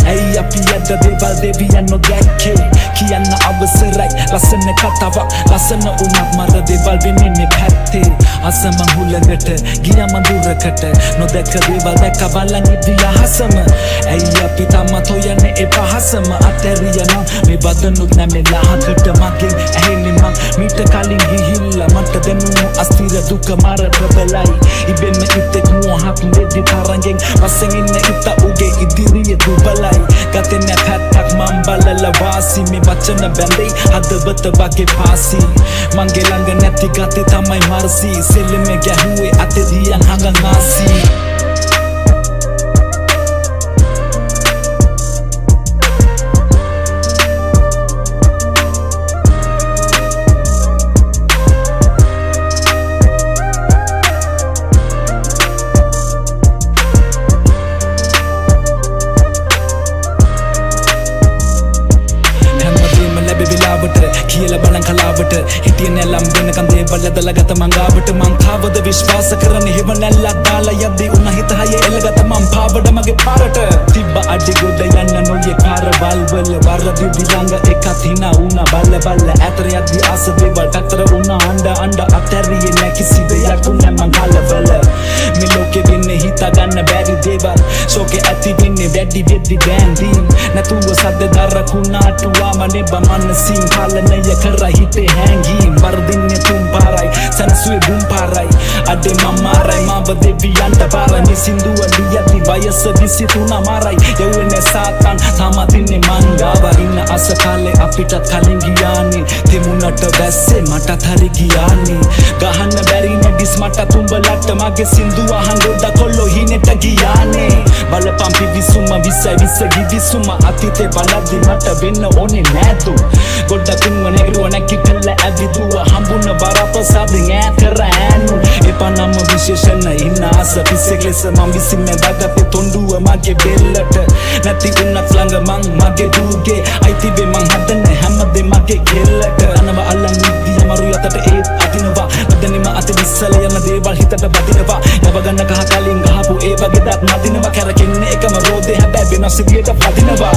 Ay api ada deval deviyan no dekhe kiyanna අවසරයි ලස්සන කතාවක් ලස්සන උනත් මර දෙවල් වෙන්නේ පැත්තේ අසමන් හුලඟට ගියම දුරකට නොදැක දේවල් දැක බලන් ඉදියා හසම ඇයි අපි තාමත් හොයන්නේ ඒ පහසම අතරියනම් මේ බදනුත් නැමෙලාහකට මගෙන් ඇහෙන්නේ මං මීට කලින් ගිහිල්ලා මට දැනුණු අස්තිර දුක මර ප්‍රබලයි ඉබෙන්න ඉතෙක් මොහක් දෙදි තරංගෙන් පස්සෙන් ඉන්න ඉත උගේ ඉදිරියේ දුබලයි ගතේ නැ පැත්තක් මං බලලා වාසි මේ වචන බැඳේ හදවත වගේ පාසි මංගේ ළඟ නැති ගතේ තමයි මර්සි සෙල්ලෙම ගැහුවේ අතදියන් හඟන් ආසි කියලා බලන් කලාවට හිටියේ නැ ලම්බෙන කන්දේ බලදලා ගත මං ගාවට මං තාවද විශ්වාස කරන්නේ හිම නැල්ලක් දාලා යද්දී උන හිත හයේ එළගත මං පාවඩ මගේ පාරට තිබ්බ අඩි ගොඩ යන්න නොයේ කාරවල් වල වරදි විලංග එකක් හිනා උනා බල්ල බල්ල ඇතර යද්දී ආස දේවල් පැතර උනා අඬ අතරියේ නැ කිසි දෙයක් උනා මං කලබල මේ ලෝකෙ වෙන්නේ හිතා ගන්න බැරි දේවල් ශෝකේ ඇති වෙන්නේ වැඩි වෙද්දි බෑන්ඩින් නැතුව සද්ද දරකුණාටුවා මනේ බමන්නසින් පාලනය කරා හිතේ හැංගීම් වරදින්නේ තුන් පාරයි සනසුවේ බුම් පාරයි අඩේ මමාරයි මාව දෙවියන්ට පාරයි සින්දුව ලියති වයස 23 මාරයි යවුනේ සාතන් තමතින්නේ මංගාව ඉන්න අස කාලේ අපිටත් කලින් ගියානේ තෙමුණට වැස්සේ මටත් හරි ගියානේ ගහන්න බැරි නැගිස් මට තුඹලට මගේ සින්දුව අහන් ගොඩ කොල්ලෝ හිනෙට ගියානේ බලපම් පිවිසුම විස ගිවිසුම අතීතේ බලද්දි මට වෙන්න ඕනේ නෑතු ගොඩකින්ම නෙගරුව නැගිටලා ඇවිදුව හම්බුන බරප සාදින් ඈත් කරෑනු එපනම විශේෂණ ඉන්න ආස පිස්සෙක් ලෙස මම විසින් නැදාගත්තේ තොණ්ඩුව මගේ බෙල්ලට නැති උනත් ළඟ මං මගේ දුගේ අයිතිවේ මං හදන හැමදේ මගේ කෙල්ලට අනව අල්ලන් ඉද්දී අමරු යතට ඒත් අදිනවා මදනිම අත විස්සල යන දේවල් හිතට බදිනවා යව ගන්න කහ කලින් ගහපු ඒ වගේ දත් නදිනවා කැරකෙන්නේ එකම රෝදේ හැබැයි වෙනස් විදියට පදිනවා